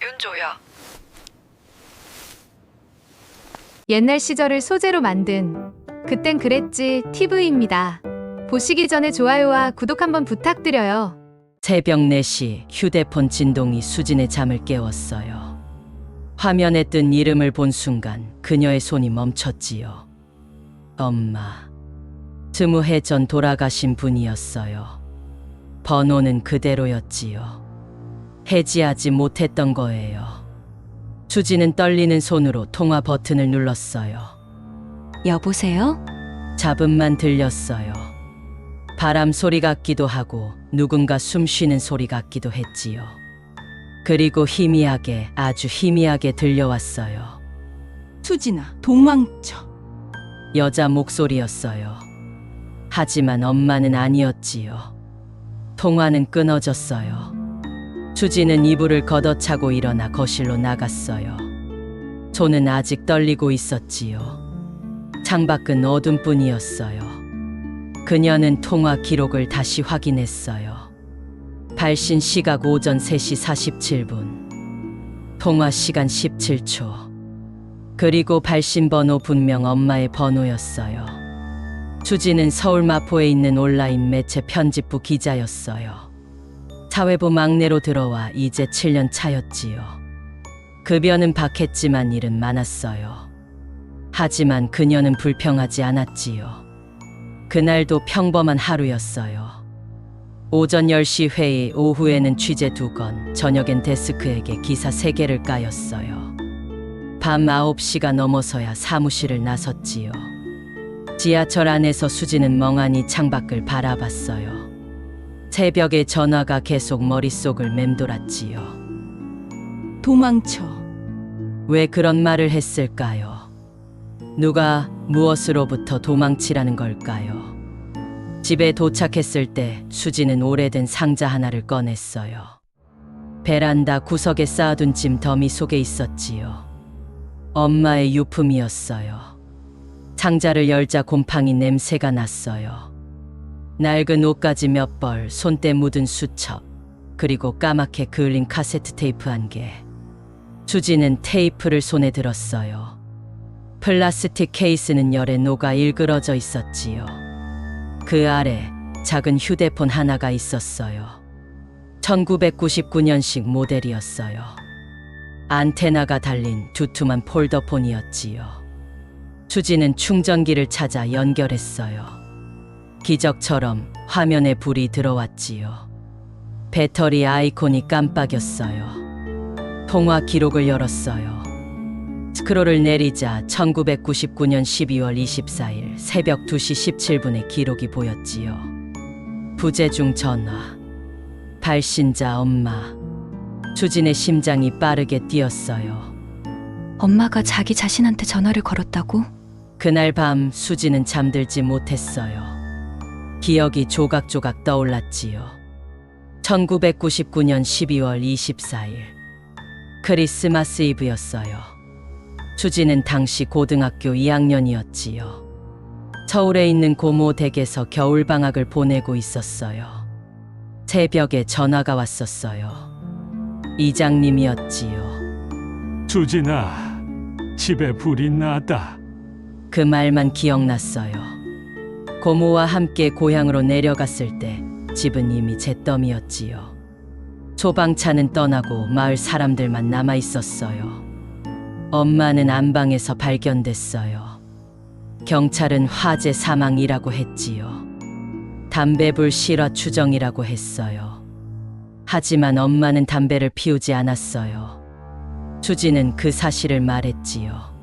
윤조야. 옛날 시절을 소재로 만든 그땐 그랬지 TV입니다. 보시기 전에 좋아요와 구독 한번 부탁드려요. 새벽 4시 휴대폰 진동이 수진의 잠을 깨웠어요. 화면에 뜬 이름을 본 순간 그녀의 손이 멈췄지요. 엄마. 20해 전 돌아가신 분이었어요. 번호는 그대로였지요. 해지하지 못했던 거예요. 수진은 떨리는 손으로 통화 버튼을 눌렀어요. 여보세요? 잡음만 들렸어요. 바람 소리 같기도 하고 누군가 숨 쉬는 소리 같기도 했지요. 그리고 희미하게, 아주 희미하게 들려왔어요. 수진아, 도망쳐. 여자 목소리였어요. 하지만 엄마는 아니었지요. 통화는 끊어졌어요. 수진은 이불을 걷어차고 일어나 거실로 나갔어요. 손은 아직 떨리고 있었지요. 창밖은 어둠뿐이었어요. 그녀는 통화 기록을 다시 확인했어요. 발신 시각 오전 3시 47분. 통화 시간 17초. 그리고 발신 번호 분명 엄마의 번호였어요. 수진은 서울 마포에 있는 온라인 매체 편집부 기자였어요. 사회부 막내로 들어와 이제 7년 차였지요. 급여는 박했지만 일은 많았어요. 하지만 그녀는 불평하지 않았지요. 그날도 평범한 하루였어요. 오전 10시 회의, 오후에는 취재 2건, 저녁엔 데스크에게 기사 3개를 까였어요. 밤 9시가 넘어서야 사무실을 나섰지요. 지하철 안에서 수진은 멍하니 창밖을 바라봤어요. 새벽에 전화가 계속 머릿속을 맴돌았지요. 도망쳐. 왜 그런 말을 했을까요? 누가 무엇으로부터 도망치라는 걸까요? 집에 도착했을 때 수진은 오래된 상자 하나를 꺼냈어요. 베란다 구석에 쌓아둔 짐 더미 속에 있었지요. 엄마의 유품이었어요. 상자를 열자 곰팡이 냄새가 났어요. 낡은 옷가지 몇 벌, 손때 묻은 수첩, 그리고 까맣게 그을린 카세트 테이프 1개. 수진은 테이프를 손에 들었어요. 플라스틱 케이스는 열에 녹아 일그러져 있었지요. 그 아래 작은 휴대폰 하나가 있었어요. 1999년식 모델이었어요. 안테나가 달린 두툼한 폴더폰이었지요. 수진은 충전기를 찾아 연결했어요. 기적처럼 화면에 불이 들어왔지요. 배터리 아이콘이 깜빡였어요. 통화 기록을 열었어요. 스크롤을 내리자 1999년 12월 24일 새벽 2시 17분의 기록이 보였지요. 부재중 전화. 발신자 엄마. 수진의 심장이 빠르게 뛰었어요. 엄마가 자기 자신한테 전화를 걸었다고? 그날 밤 수진은 잠들지 못했어요. 기억이 조각조각 떠올랐지요. 1999년 12월 24일. 크리스마스 이브였어요. 수진은 당시 고등학교 2학년이었지요. 서울에 있는 고모 댁에서 겨울방학을 보내고 있었어요. 새벽에 전화가 왔었어요. 이장님이었지요. 수진아, 집에 불이 났다. 그 말만 기억났어요. 고모와 함께 고향으로 내려갔을 때 집은 이미 잿더미였지요. 소방차는 떠나고 마을 사람들만 남아 있었어요. 엄마는 안방에서 발견됐어요. 경찰은 화재 사망이라고 했지요. 담배불 실화 추정이라고 했어요. 하지만 엄마는 담배를 피우지 않았어요. 수진은 그 사실을 말했지요.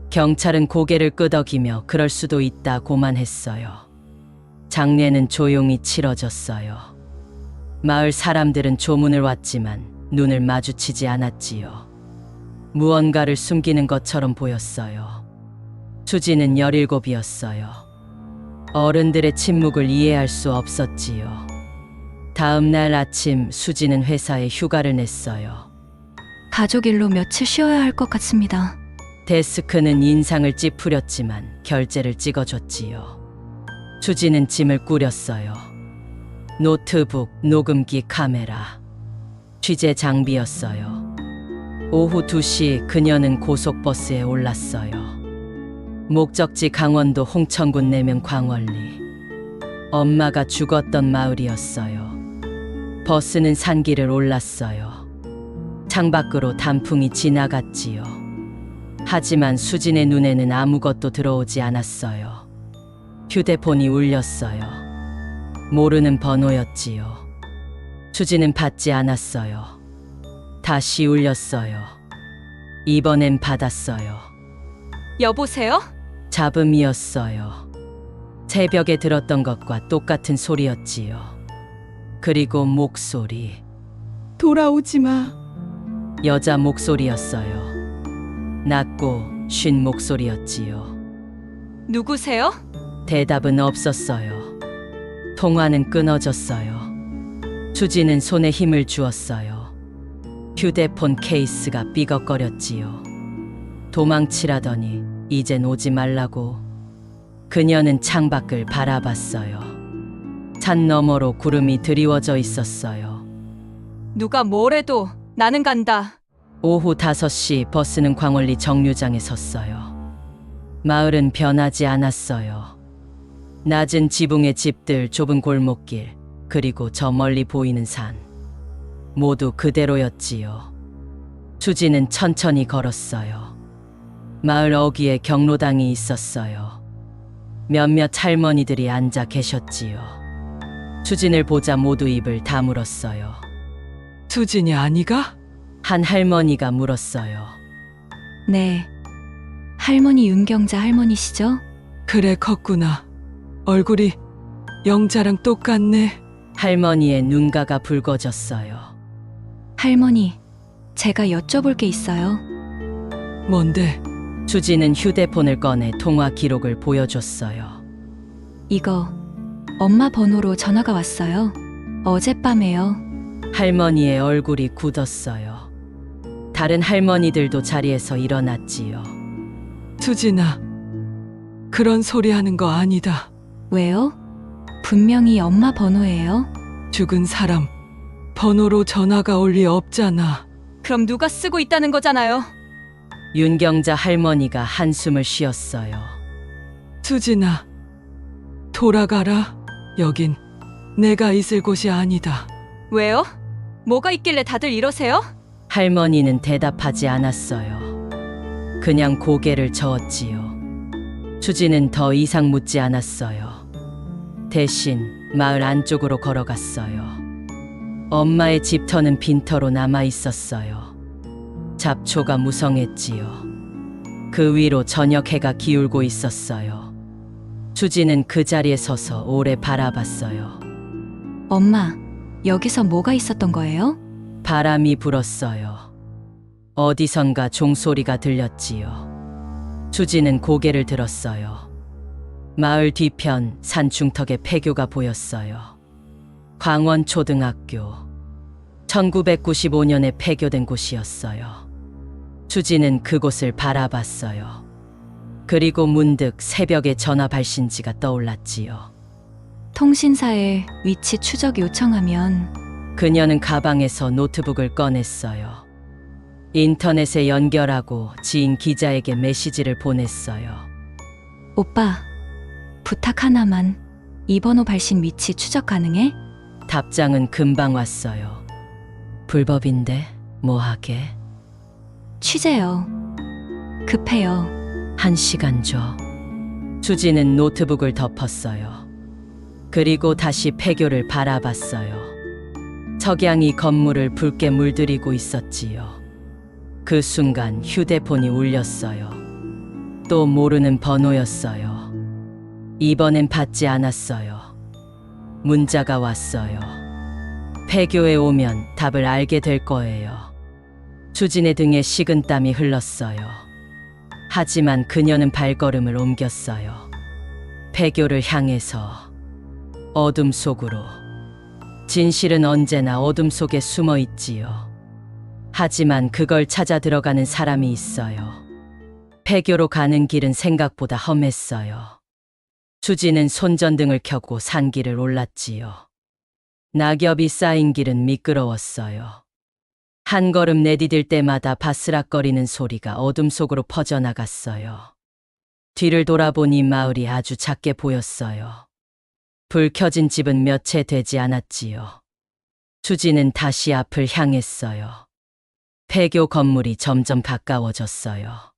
경찰은 고개를 끄덕이며 그럴 수도 있다고만 했어요. 장례는 조용히 치러졌어요. 마을 사람들은 조문을 왔지만 눈을 마주치지 않았지요. 무언가를 숨기는 것처럼 보였어요. 수진은 17이었어요. 어른들의 침묵을 이해할 수 없었지요. 다음 날 아침 수진은 회사에 휴가를 냈어요. 가족 일로 며칠 쉬어야 할 것 같습니다. 데스크는 인상을 찌푸렸지만 결제를 찍어줬지요. 수진은 짐을 꾸렸어요. 노트북, 녹음기, 카메라. 취재 장비였어요. 오후 2시 그녀는 고속버스에 올랐어요. 목적지 강원도 홍천군 내면 광원리. 엄마가 죽었던 마을이었어요. 버스는 산길을 올랐어요. 창밖으로 단풍이 지나갔지요. 하지만 수진의 눈에는 아무것도 들어오지 않았어요. 휴대폰이 울렸어요. 모르는 번호였지요. 수진은 받지 않았어요. 다시 울렸어요. 이번엔 받았어요. 여보세요? 잡음이었어요. 새벽에 들었던 것과 똑같은 소리였지요. 그리고 목소리. 돌아오지 마. 여자 목소리였어요. 낮고 쉰 목소리였지요. 누구세요? 대답은 없었어요. 통화는 끊어졌어요. 수지는 손에 힘을 주었어요. 휴대폰 케이스가 삐걱거렸지요. 도망치라더니 이젠 오지 말라고. 그녀는 창밖을 바라봤어요. 산 너머로 구름이 드리워져 있었어요. 누가 뭐래도 나는 간다. 오후 5시 버스는 광원리 정류장에 섰어요. 마을은 변하지 않았어요. 낮은 지붕의 집들, 좁은 골목길, 그리고 저 멀리 보이는 산. 모두 그대로였지요. 수지는 천천히 걸었어요. 마을 어귀에 경로당이 있었어요. 몇몇 할머니들이 앉아 계셨지요. 수진을 보자 모두 입을 다물었어요. 수진이 아니가? 한 할머니가 물었어요. 네. 할머니 윤경자 할머니시죠? 그래 컸구나. 얼굴이 영자랑 똑같네. 할머니의 눈가가 붉어졌어요. 할머니, 제가 여쭤볼 게 있어요. 뭔데? 수지는 휴대폰을 꺼내 통화 기록을 보여줬어요. 이거 엄마 번호로 전화가 왔어요. 어젯밤에요. 할머니의 얼굴이 굳었어요. 다른 할머니들도 자리에서 일어났지요. 수진아, 그런 소리 하는 거 아니다. 왜요? 분명히 엄마 번호예요. 죽은 사람 번호로 전화가 올 리 없잖아. 그럼 누가 쓰고 있다는 거잖아요. 윤경자 할머니가 한숨을 쉬었어요. 수진아, 돌아가라. 여긴 내가 있을 곳이 아니다. 왜요? 뭐가 있길래 다들 이러세요? 할머니는 대답하지 않았어요. 그냥 고개를 저었지요. 수지는 더 이상 묻지 않았어요. 대신 마을 안쪽으로 걸어갔어요. 엄마의 집터는 빈터로 남아 있었어요. 잡초가 무성했지요. 그 위로 저녁 해가 기울고 있었어요. 수지는 그 자리에 서서 오래 바라봤어요. 엄마, 여기서 뭐가 있었던 거예요? 바람이 불었어요. 어디선가 종소리가 들렸지요. 수지는 고개를 들었어요. 마을 뒤편 산 중턱에 폐교가 보였어요. 광원초등학교. 1995년에 폐교된 곳이었어요. 수지는 그곳을 바라봤어요. 그리고 문득 새벽에 전화 발신지가 떠올랐지요. 통신사에 위치 추적 요청하면 그녀는 가방에서 노트북을 꺼냈어요. 인터넷에 연결하고 지인 기자에게 메시지를 보냈어요. 오빠, 부탁 하나만. 이 번호 발신 위치 추적 가능해? 답장은 금방 왔어요. 불법인데 뭐하게? 취재요. 급해요. 1시간 줘. 수지는 노트북을 덮었어요. 그리고 다시 폐교를 바라봤어요. 석양이 건물을 붉게 물들이고 있었지요. 그 순간 휴대폰이 울렸어요. 또 모르는 번호였어요. 이번엔 받지 않았어요. 문자가 왔어요. 폐교에 오면 답을 알게 될 거예요. 수진의 등에 식은땀이 흘렀어요. 하지만 그녀는 발걸음을 옮겼어요. 폐교를 향해서 어둠 속으로. 진실은 언제나 어둠 속에 숨어 있지요. 하지만 그걸 찾아 들어가는 사람이 있어요. 폐교로 가는 길은 생각보다 험했어요. 수지는 손전등을 켜고 산길을 올랐지요. 낙엽이 쌓인 길은 미끄러웠어요. 한 걸음 내디딜 때마다 바스락거리는 소리가 어둠 속으로 퍼져나갔어요. 뒤를 돌아보니 마을이 아주 작게 보였어요. 불 켜진 집은 몇 채 되지 않았지요. 수지는 다시 앞을 향했어요. 폐교 건물이 점점 가까워졌어요.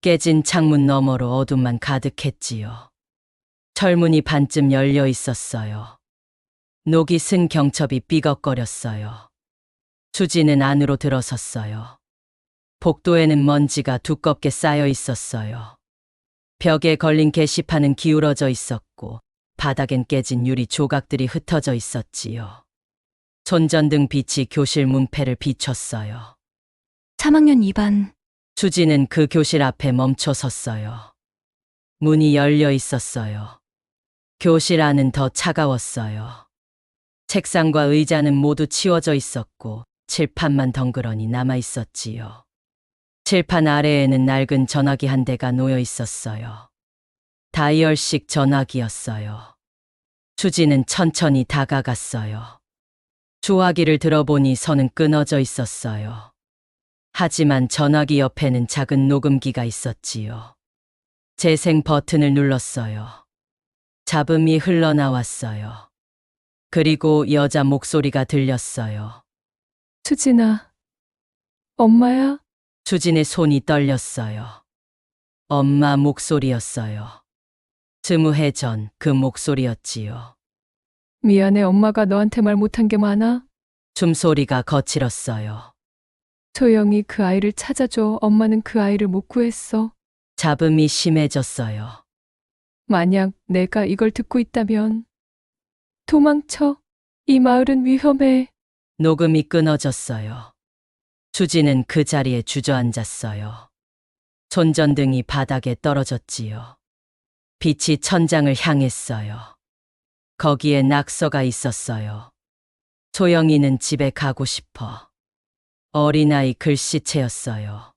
깨진 창문 너머로 어둠만 가득했지요. 철문이 반쯤 열려 있었어요. 녹이 쓴 경첩이 삐걱거렸어요. 수지는 안으로 들어섰어요. 복도에는 먼지가 두껍게 쌓여 있었어요. 벽에 걸린 게시판은 기울어져 있었고 바닥엔 깨진 유리 조각들이 흩어져 있었지요. 손전등 빛이 교실 문패를 비췄어요. 3학년 2반. 수지는 그 교실 앞에 멈춰 섰어요. 문이 열려 있었어요. 교실 안은 더 차가웠어요. 책상과 의자는 모두 치워져 있었고 칠판만 덩그러니 남아 있었지요. 칠판 아래에는 낡은 전화기 한 대가 놓여 있었어요. 다이얼식 전화기였어요. 수지는 천천히 다가갔어요. 수화기를 들어보니 선은 끊어져 있었어요. 하지만 전화기 옆에는 작은 녹음기가 있었지요. 재생 버튼을 눌렀어요. 잡음이 흘러나왔어요. 그리고 여자 목소리가 들렸어요. 수진아, 엄마야? 수진의 손이 떨렸어요. 엄마 목소리였어요. 20해 전 그 목소리였지요. 미안해, 엄마가 너한테 말 못한 게 많아. 숨소리가 거칠었어요. 소영이 그 아이를 찾아줘. 엄마는 그 아이를 못 구했어. 잡음이 심해졌어요. 만약 내가 이걸 듣고 있다면 도망쳐. 이 마을은 위험해. 녹음이 끊어졌어요. 수지는 그 자리에 주저앉았어요. 손전등이 바닥에 떨어졌지요. 빛이 천장을 향했어요. 거기에 낙서가 있었어요. 소영이는 집에 가고 싶어. 어린아이 글씨체였어요.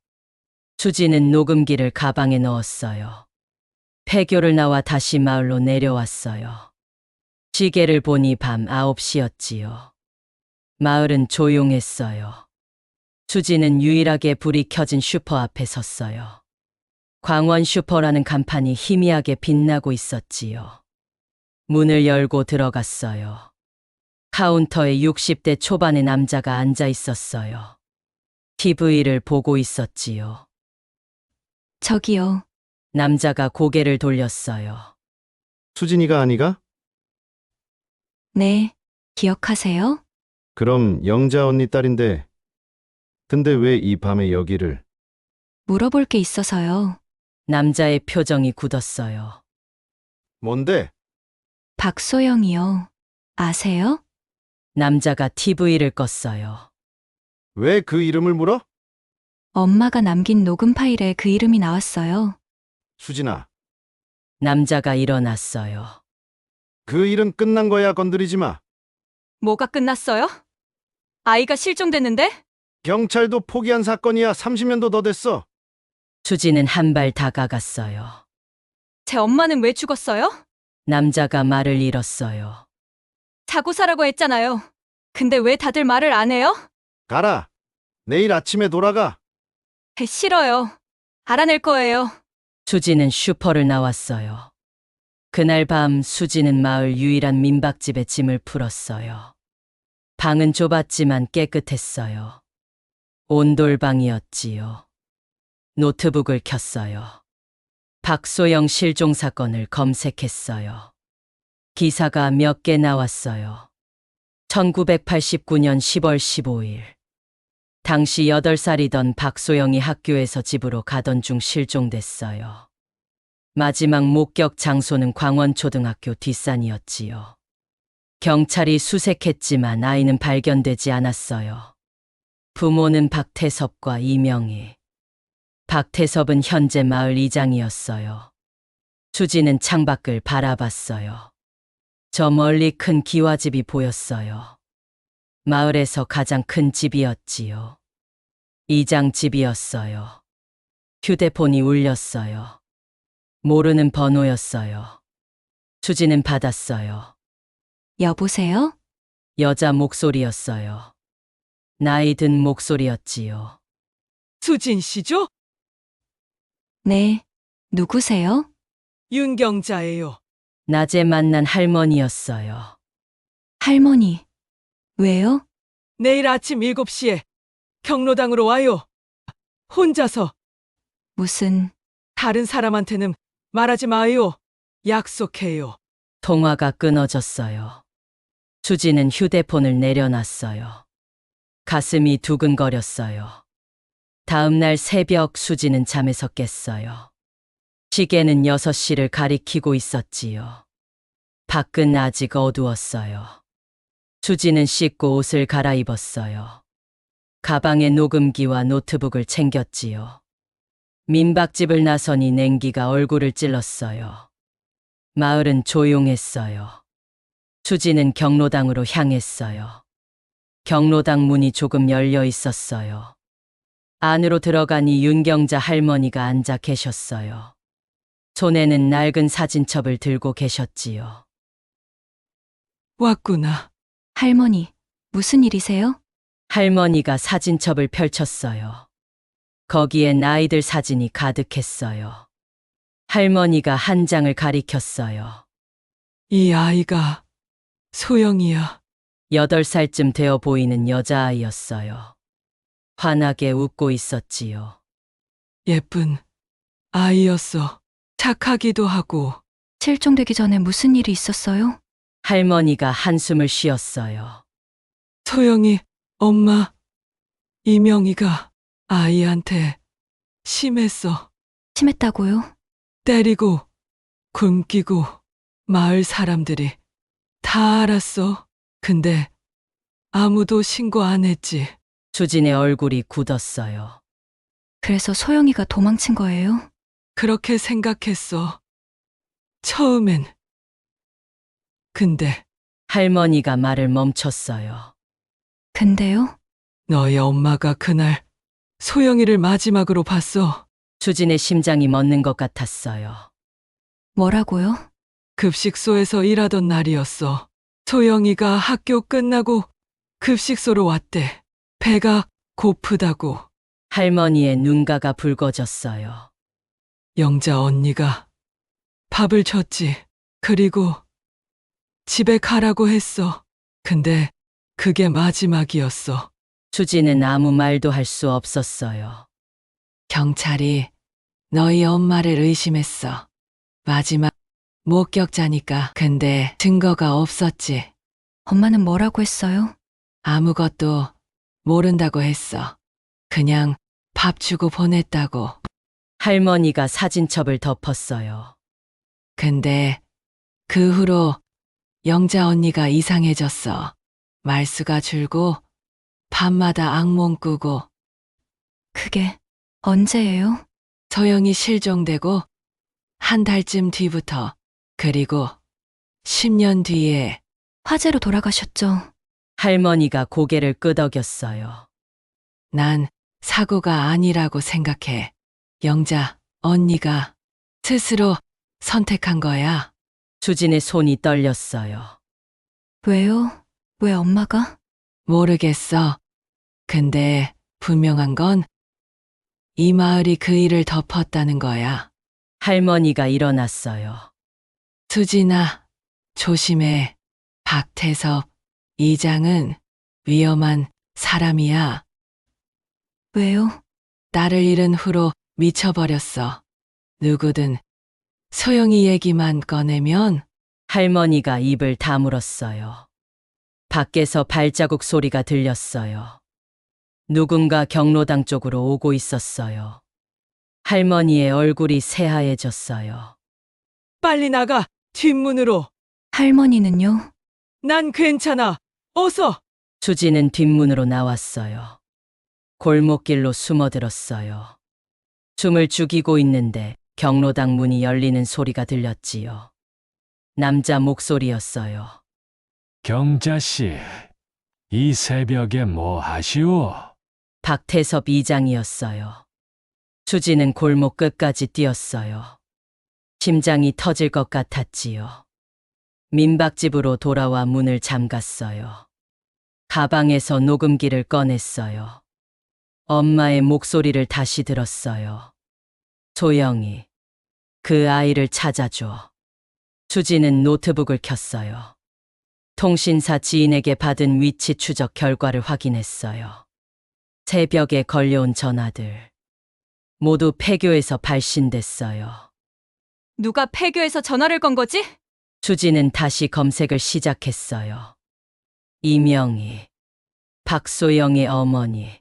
수지는 녹음기를 가방에 넣었어요. 폐교를 나와 다시 마을로 내려왔어요. 시계를 보니 밤 9시였지요. 마을은 조용했어요. 수지는 유일하게 불이 켜진 슈퍼 앞에 섰어요. 광원 슈퍼라는 간판이 희미하게 빛나고 있었지요. 문을 열고 들어갔어요. 카운터에 60대 초반의 남자가 앉아 있었어요. TV를 보고 있었지요. 저기요. 남자가 고개를 돌렸어요. 수진이가 아니가? 네. 기억하세요? 그럼 영자 언니 딸인데. 근데 왜 이 밤에 여기를? 물어볼 게 있어서요. 남자의 표정이 굳었어요. 뭔데? 박소영이요. 아세요? 남자가 TV를 껐어요. 왜 그 이름을 물어? 엄마가 남긴 녹음 파일에 그 이름이 나왔어요. 수진아, 남자가 일어났어요. 그 일은 끝난 거야. 건드리지 마. 뭐가 끝났어요? 아이가 실종됐는데? 경찰도 포기한 사건이야. 30년도 더 됐어. 수지는 한 발 다가갔어요. 제 엄마는 왜 죽었어요? 남자가 말을 잃었어요. 자고사라고 했잖아요. 근데 왜 다들 말을 안 해요? 가라. 내일 아침에 돌아가. 싫어요. 알아낼 거예요. 수지는 슈퍼를 나왔어요. 그날 밤 수지는 마을 유일한 민박집에 짐을 풀었어요. 방은 좁았지만 깨끗했어요. 온돌방이었지요. 노트북을 켰어요. 박소영 실종 사건을 검색했어요. 기사가 몇 개 나왔어요. 1989년 10월 15일. 당시 8살이던 박소영이 학교에서 집으로 가던 중 실종됐어요. 마지막 목격 장소는 광원초등학교 뒷산이었지요. 경찰이 수색했지만 아이는 발견되지 않았어요. 부모는 박태섭과 이명희. 박태섭은 현재 마을 이장이었어요. 수지는 창밖을 바라봤어요. 저 멀리 큰 기와집이 보였어요. 마을에서 가장 큰 집이었지요. 이장 집이었어요. 휴대폰이 울렸어요. 모르는 번호였어요. 수지는 받았어요. 여보세요? 여자 목소리였어요. 나이 든 목소리였지요. 수진 씨죠? 네. 누구세요? 윤경자예요. 낮에 만난 할머니였어요. 할머니. 왜요? 내일 아침 7시에 경로당으로 와요. 혼자서 무슨, 다른 사람한테는 말하지 마요. 약속해요. 통화가 끊어졌어요. 수지는 휴대폰을 내려놨어요. 가슴이 두근거렸어요. 다음 날 새벽 수지는 잠에서 깼어요. 시계는 6시를 가리키고 있었지요. 밖은 아직 어두웠어요. 수지는 씻고 옷을 갈아입었어요. 가방에 녹음기와 노트북을 챙겼지요. 민박집을 나서니 냉기가 얼굴을 찔렀어요. 마을은 조용했어요. 수지는 경로당으로 향했어요. 경로당 문이 조금 열려 있었어요. 안으로 들어가니 윤경자 할머니가 앉아 계셨어요. 손에는 낡은 사진첩을 들고 계셨지요. 왔구나. 할머니. 무슨 일이세요? 할머니가 사진첩을 펼쳤어요. 거기엔 아이들 사진이 가득했어요. 할머니가 한 장을 가리켰어요. 이 아이가 소영이야. 8살쯤 되어 보이는 여자아이였어요. 환하게 웃고 있었지요. 예쁜 아이였어. 착하기도 하고. 실종되기 전에 무슨 일이 있었어요? 할머니가 한숨을 쉬었어요. 소영이 엄마 이명희가 아이한테 심했어. 심했다고요? 때리고 굶기고 마을 사람들이 다 알았어. 근데 아무도 신고 안 했지. 수진의 얼굴이 굳었어요. 그래서 소영이가 도망친 거예요? 그렇게 생각했어. 처음엔. 근데 할머니가 말을 멈췄어요. 근데요? 너희 엄마가 그날 소영이를 마지막으로 봤어. 수진의 심장이 멎는 것 같았어요. 뭐라고요? 급식소에서 일하던 날이었어. 소영이가 학교 끝나고 급식소로 왔대. 배가 고프다고. 할머니의 눈가가 붉어졌어요. 영자 언니가 밥을 줬지. 그리고 집에 가라고 했어. 근데 그게 마지막이었어. 수진은 아무 말도 할 수 없었어요. 경찰이 너희 엄마를 의심했어. 마지막 목격자니까. 근데 증거가 없었지. 엄마는 뭐라고 했어요? 아무것도 모른다고 했어. 그냥 밥 주고 보냈다고. 할머니가 사진첩을 덮었어요. 근데 그 후로 영자 언니가 이상해졌어. 말수가 줄고 밤마다 악몽 꾸고. 그게 언제예요? 소영이 실종되고 한 달쯤 뒤부터. 그리고 10년 뒤에. 화재로 돌아가셨죠? 할머니가 고개를 끄덕였어요. 난 사고가 아니라고 생각해. 영자 언니가 스스로 선택한 거야. 수진의 손이 떨렸어요. 왜요? 왜 엄마가? 모르겠어. 근데 분명한 건 이 마을이 그 일을 덮었다는 거야. 할머니가 일어났어요. 수진아, 조심해. 박태섭 이장은 위험한 사람이야. 왜요? 딸을 잃은 후로 미쳐버렸어. 누구든 소영이 얘기만 꺼내면. 할머니가 입을 다물었어요. 밖에서 발자국 소리가 들렸어요. 누군가 경로당 쪽으로 오고 있었어요. 할머니의 얼굴이 새하얘졌어요. 빨리 나가, 뒷문으로. 할머니는요? 난 괜찮아. 어서. 수지는 뒷문으로 나왔어요. 골목길로 숨어들었어요. 숨을 죽이고 있는데 경로당 문이 열리는 소리가 들렸지요. 남자 목소리였어요. 경자 씨, 이 새벽에 뭐 하시오? 박태섭 이장이었어요. 수지는 골목 끝까지 뛰었어요. 심장이 터질 것 같았지요. 민박집으로 돌아와 문을 잠갔어요. 가방에서 녹음기를 꺼냈어요. 엄마의 목소리를 다시 들었어요. 소영이, 그 아이를 찾아줘. 수지는 노트북을 켰어요. 통신사 지인에게 받은 위치 추적 결과를 확인했어요. 새벽에 걸려온 전화들. 모두 폐교에서 발신됐어요. 누가 폐교에서 전화를 건 거지? 수지는 다시 검색을 시작했어요. 이명희, 박소영의 어머니.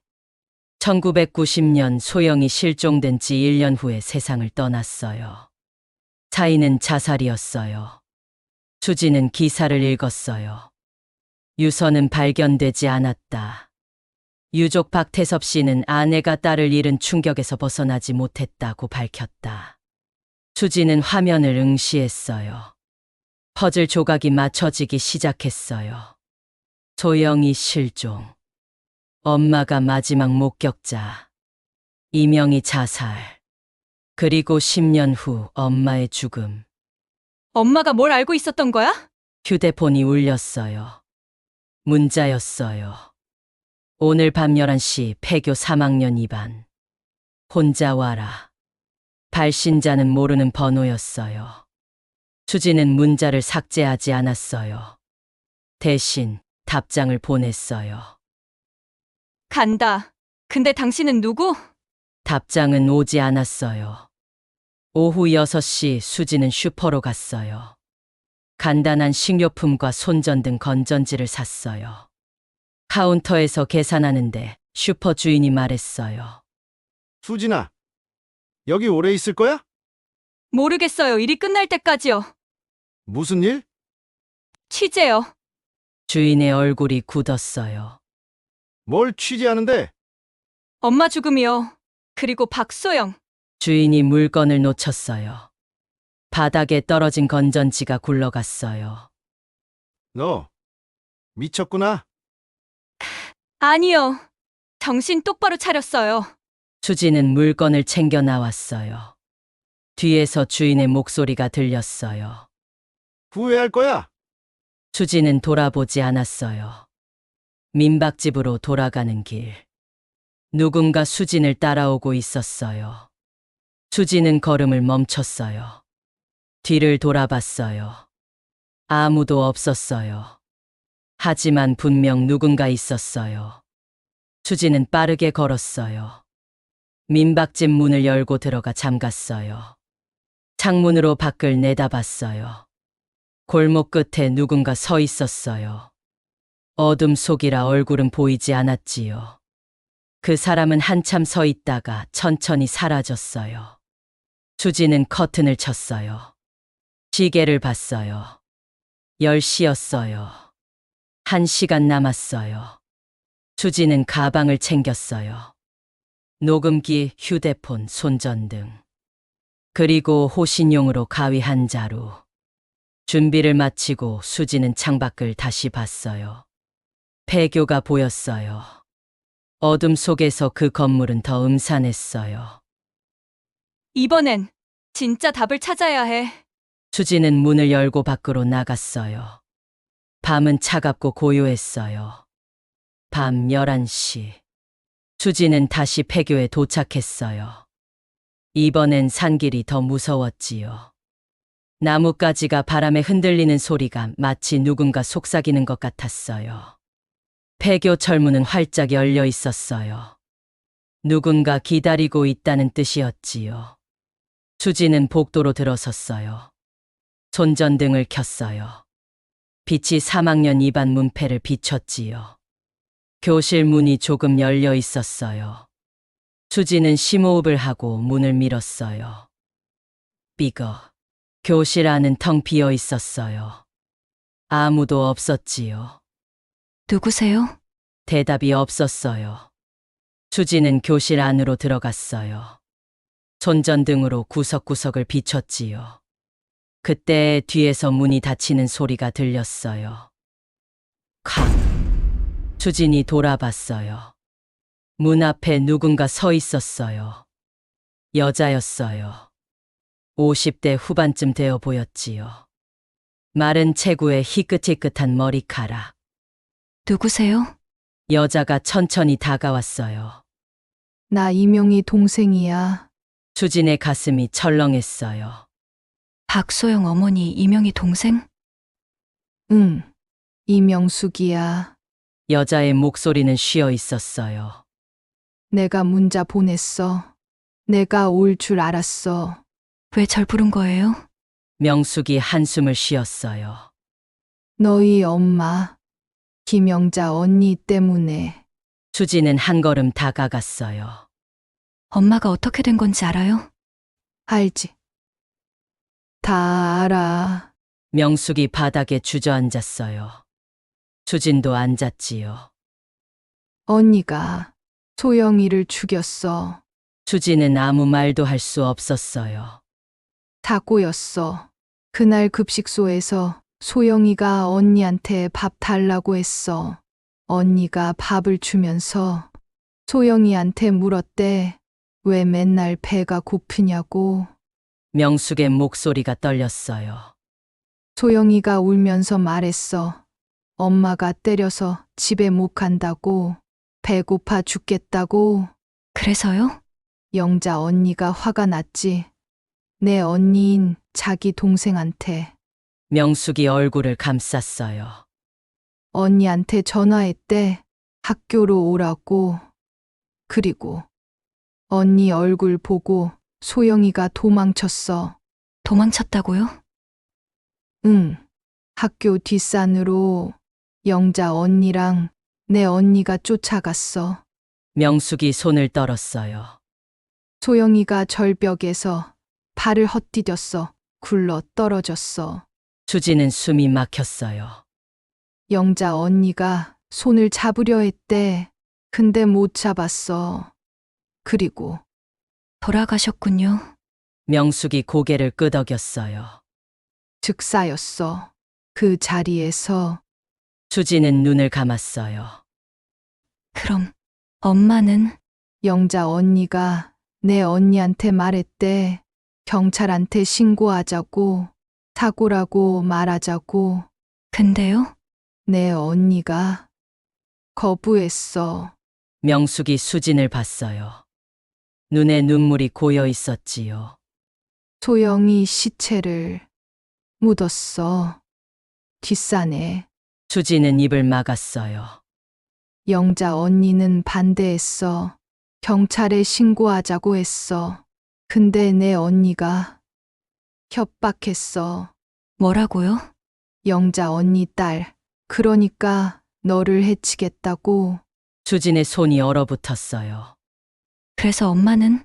1990년 소영이 실종된 지 1년 후에 세상을 떠났어요. 차이는 자살이었어요. 수지는 기사를 읽었어요. 유서는 발견되지 않았다. 유족 박태섭 씨는 아내가 딸을 잃은 충격에서 벗어나지 못했다고 밝혔다. 수지는 화면을 응시했어요. 퍼즐 조각이 맞춰지기 시작했어요. 소영이 실종. 엄마가 마지막 목격자. 이명희 자살. 그리고 10년 후 엄마의 죽음. 엄마가 뭘 알고 있었던 거야? 휴대폰이 울렸어요. 문자였어요. 오늘 밤 11시 폐교 3학년 2반. 혼자 와라. 발신자는 모르는 번호였어요. 수지는 문자를 삭제하지 않았어요. 대신 답장을 보냈어요. 간다. 근데 당신은 누구? 답장은 오지 않았어요. 오후 6시 수지는 슈퍼로 갔어요. 간단한 식료품과 손전등 건전지를 샀어요. 카운터에서 계산하는데 슈퍼 주인이 말했어요. 수진아, 여기 오래 있을 거야? 모르겠어요. 일이 끝날 때까지요. 무슨 일? 취재요. 주인의 얼굴이 굳었어요. 뭘 취재하는데? 엄마 죽음이요. 그리고 박소영. 주인이 물건을 놓쳤어요. 바닥에 떨어진 건전지가 굴러갔어요. 너 미쳤구나. 아니요. 정신 똑바로 차렸어요. 수지는 물건을 챙겨 나왔어요. 뒤에서 주인의 목소리가 들렸어요. 후회할 거야. 수지는 돌아보지 않았어요. 민박집으로 돌아가는 길. 누군가 수진을 따라오고 있었어요. 수지는 걸음을 멈췄어요. 뒤를 돌아봤어요. 아무도 없었어요. 하지만 분명 누군가 있었어요. 수지는 빠르게 걸었어요. 민박집 문을 열고 들어가 잠갔어요. 창문으로 밖을 내다봤어요. 골목 끝에 누군가 서 있었어요. 어둠 속이라 얼굴은 보이지 않았지요. 그 사람은 한참 서 있다가 천천히 사라졌어요. 수지는 커튼을 쳤어요. 시계를 봤어요. 10시였어요. 1시간 남았어요. 수지는 가방을 챙겼어요. 녹음기, 휴대폰, 손전등. 그리고 호신용으로 가위 한 자루. 준비를 마치고 수지는 창밖을 다시 봤어요. 폐교가 보였어요. 어둠 속에서 그 건물은 더 음산했어요. 이번엔 진짜 답을 찾아야 해. 수지는 문을 열고 밖으로 나갔어요. 밤은 차갑고 고요했어요. 밤 11시. 수지는 다시 폐교에 도착했어요. 이번엔 산길이 더 무서웠지요. 나뭇가지가 바람에 흔들리는 소리가 마치 누군가 속삭이는 것 같았어요. 폐교 철문은 활짝 열려 있었어요. 누군가 기다리고 있다는 뜻이었지요. 수지는 복도로 들어섰어요. 손전등을 켰어요. 빛이 3학년 2반 문패를 비췄지요. 교실 문이 조금 열려 있었어요. 수지는 심호흡을 하고 문을 밀었어요. 삐걱. 교실 안은 텅 비어 있었어요. 아무도 없었지요. 누구세요? 대답이 없었어요. 수지는 교실 안으로 들어갔어요. 손전등으로 구석구석을 비췄지요. 그때 뒤에서 문이 닫히는 소리가 들렸어요. 쾅! 수진이 돌아봤어요. 문 앞에 누군가 서 있었어요. 여자였어요. 50대 후반쯤 되어 보였지요. 마른 체구에 희끗희끗한 머리카락. 누구세요? 여자가 천천히 다가왔어요. 나 이명희 동생이야. 수진의 가슴이 철렁했어요. 박소영 어머니 이명희 동생? 응, 이명숙이야. 여자의 목소리는 쉬어 있었어요. 내가 문자 보냈어. 내가 올 줄 알았어. 왜 절 부른 거예요? 명숙이 한숨을 쉬었어요. 너희 엄마, 김영자 언니 때문에. 수진은 한 걸음 다가갔어요. 엄마가 어떻게 된 건지 알아요? 알지? 다 알아. 명숙이 바닥에 주저앉았어요. 수진도 앉았지요. 언니가 소영이를 죽였어. 수진은 아무 말도 할 수 없었어요. 사고였어. 그날 급식소에서 소영이가 언니한테 밥 달라고 했어. 언니가 밥을 주면서 소영이한테 물었대. 왜 맨날 배가 고프냐고. 명숙의 목소리가 떨렸어요. 소영이가 울면서 말했어. 엄마가 때려서 집에 못 간다고. 배고파 죽겠다고. 그래서요? 영자 언니가 화가 났지. 내 언니인 자기 동생한테. 명숙이 얼굴을 감쌌어요. 언니한테 전화했대. 학교로 오라고. 그리고 언니 얼굴 보고 소영이가 도망쳤어. 도망쳤다고요? 응. 학교 뒷산으로 영자 언니랑 내 언니가 쫓아갔어. 명숙이 손을 떨었어요. 소영이가 절벽에서 발을 헛디뎠어. 굴러 떨어졌어. 수진은 숨이 막혔어요. 영자 언니가 손을 잡으려 했대. 근데 못 잡았어. 그리고 돌아가셨군요. 명숙이 고개를 끄덕였어요. 즉사였어. 그 자리에서. 수진은 눈을 감았어요. 그럼 엄마는? 영자 언니가 내 언니한테 말했대. 경찰한테 신고하자고. 사고라고 말하자고. 근데요? 내 언니가 거부했어. 명숙이 수진을 봤어요. 눈에 눈물이 고여 있었지요. 소영이 시체를 묻었어. 뒷산에. 수진은 입을 막았어요. 영자 언니는 반대했어. 경찰에 신고하자고 했어. 근데 내 언니가 협박했어. 뭐라고요? 영자 언니 딸. 그러니까 너를 해치겠다고. 수진의 손이 얼어붙었어요. 그래서 엄마는?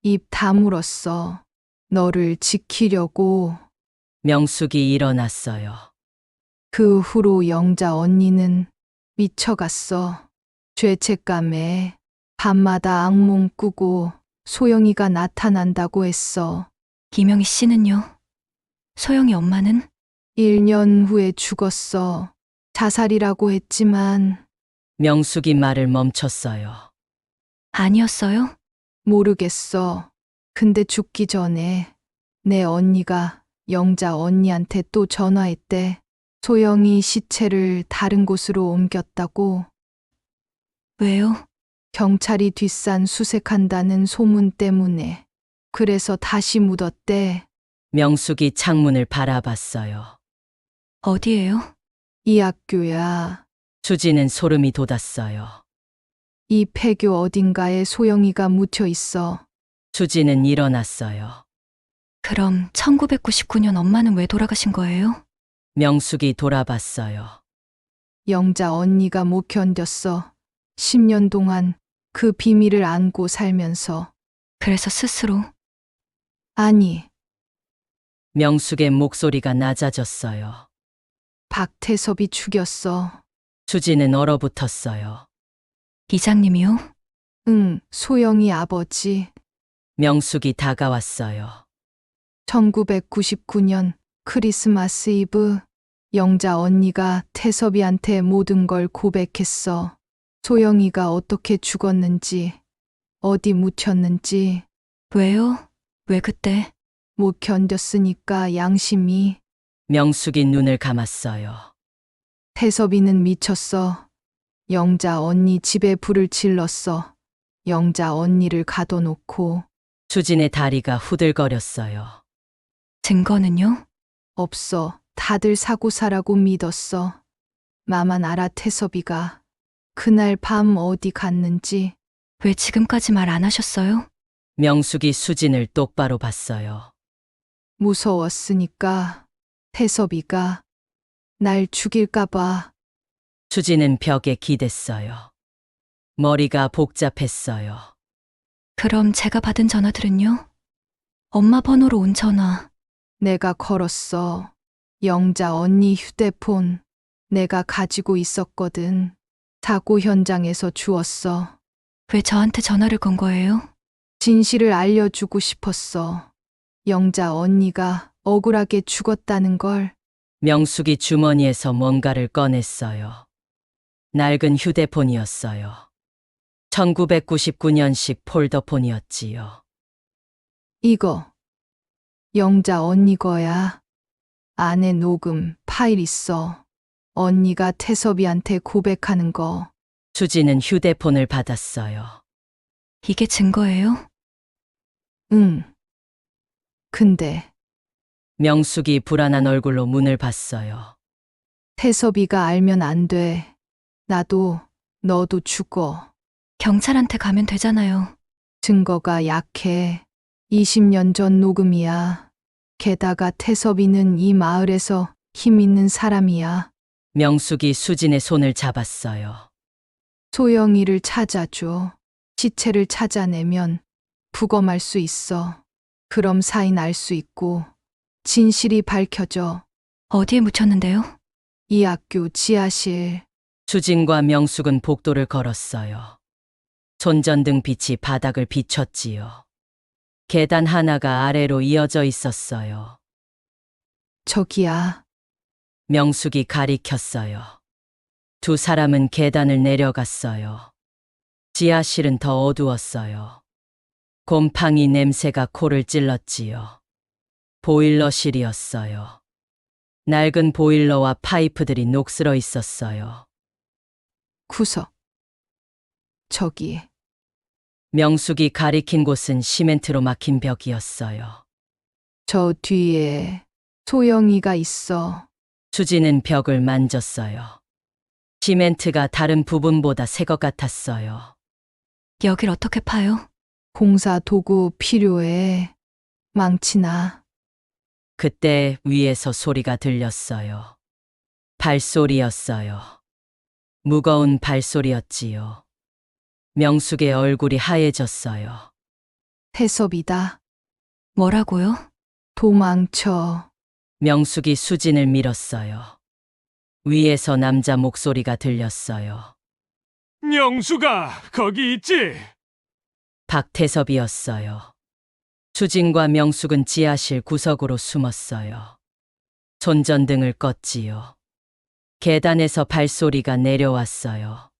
입 다물었어. 너를 지키려고. 명숙이 일어났어요. 그 후로 영자 언니는 미쳐갔어. 죄책감에 밤마다 악몽 꾸고 소영이가 나타난다고 했어. 이명희 씨는요? 소영이 엄마는? 1년 후에 죽었어. 자살이라고 했지만 명숙이 말을 멈췄어요. 아니었어요? 모르겠어. 근데 죽기 전에 내 언니가 영자 언니한테 또 전화했대. 소영이 시체를 다른 곳으로 옮겼다고. 왜요? 경찰이 뒷산 수색한다는 소문 때문에. 그래서 다시 묻었대. 명숙이 창문을 바라봤어요. 어디예요? 이 학교야. 수진은 소름이 돋았어요. 이 폐교 어딘가에 소영이가 묻혀 있어. 수진은 일어났어요. 그럼 1999년 엄마는 왜 돌아가신 거예요? 명숙이 돌아봤어요. 영자 언니가 못 견뎠어. 10년 동안 그 비밀을 안고 살면서. 그래서 스스로? 아니, 명숙의 목소리가 낮아졌어요. 박태섭이 죽였어. 수진은 얼어붙었어요. 이장님이요? 응, 소영이 아버지. 명숙이 다가왔어요. 1999년 크리스마스 이브 영자 언니가 태섭이한테 모든 걸 고백했어. 소영이가 어떻게 죽었는지, 어디 묻혔는지. 왜요? 왜 그때? 못 견뎠으니까 양심이. 명숙이 눈을 감았어요. 태섭이는 미쳤어. 영자 언니 집에 불을 질렀어. 영자 언니를 가둬놓고. 수진의 다리가 후들거렸어요. 증거는요? 없어. 다들 사고사라고 믿었어. 나만 알아. 태섭이가 그날 밤 어디 갔는지. 왜 지금까지 말 안 하셨어요? 명숙이 수진을 똑바로 봤어요. 무서웠으니까. 태섭이가 날 죽일까봐. 수진은 벽에 기댔어요. 머리가 복잡했어요. 그럼 제가 받은 전화들은요? 엄마 번호로 온 전화. 내가 걸었어. 영자 언니 휴대폰. 내가 가지고 있었거든. 사고 현장에서 주웠어. 왜 저한테 전화를 건 거예요? 진실을 알려주고 싶었어. 영자 언니가 억울하게 죽었다는 걸. 명숙이 주머니에서 뭔가를 꺼냈어요. 낡은 휴대폰이었어요. 1999년식 폴더폰이었지요. 이거 영자 언니 거야. 안에 녹음 파일 있어. 언니가 태섭이한테 고백하는 거. 수진은 휴대폰을 받았어요. 이게 증거예요? 응. 근데 명숙이 불안한 얼굴로 문을 봤어요. 태섭이가 알면 안 돼. 나도 너도 죽어. 경찰한테 가면 되잖아요. 증거가 약해. 20년 전 녹음이야. 게다가 태섭이는 이 마을에서 힘 있는 사람이야. 명숙이 수진의 손을 잡았어요. 소영이를 찾아줘. 시체를 찾아내면 부검할 수 있어. 그럼 사인 알 수 있고 진실이 밝혀져. 어디에 묻혔는데요? 이 학교 지하실. 수진과 명숙은 복도를 걸었어요. 손전등 빛이 바닥을 비췄지요. 계단 하나가 아래로 이어져 있었어요. 저기야. 명숙이 가리켰어요. 두 사람은 계단을 내려갔어요. 지하실은 더 어두웠어요. 곰팡이 냄새가 코를 찔렀지요. 보일러실이었어요. 낡은 보일러와 파이프들이 녹슬어 있었어요. 구석. 저기. 명숙이 가리킨 곳은 시멘트로 막힌 벽이었어요. 저 뒤에 소영이가 있어. 수지는 벽을 만졌어요. 시멘트가 다른 부분보다 새 것 같았어요. 여길 어떻게 파요? 공사 도구 필요해. 망치나. 그때 위에서 소리가 들렸어요. 발소리였어요. 무거운 발소리였지요. 명숙의 얼굴이 하얘졌어요. 태섭이다. 뭐라고요? 도망쳐. 명숙이 수진을 밀었어요. 위에서 남자 목소리가 들렸어요. 명수가 거기 있지? 박태섭이었어요. 수진과 명숙은 지하실 구석으로 숨었어요. 손전등을 껐지요. 계단에서 발소리가 내려왔어요.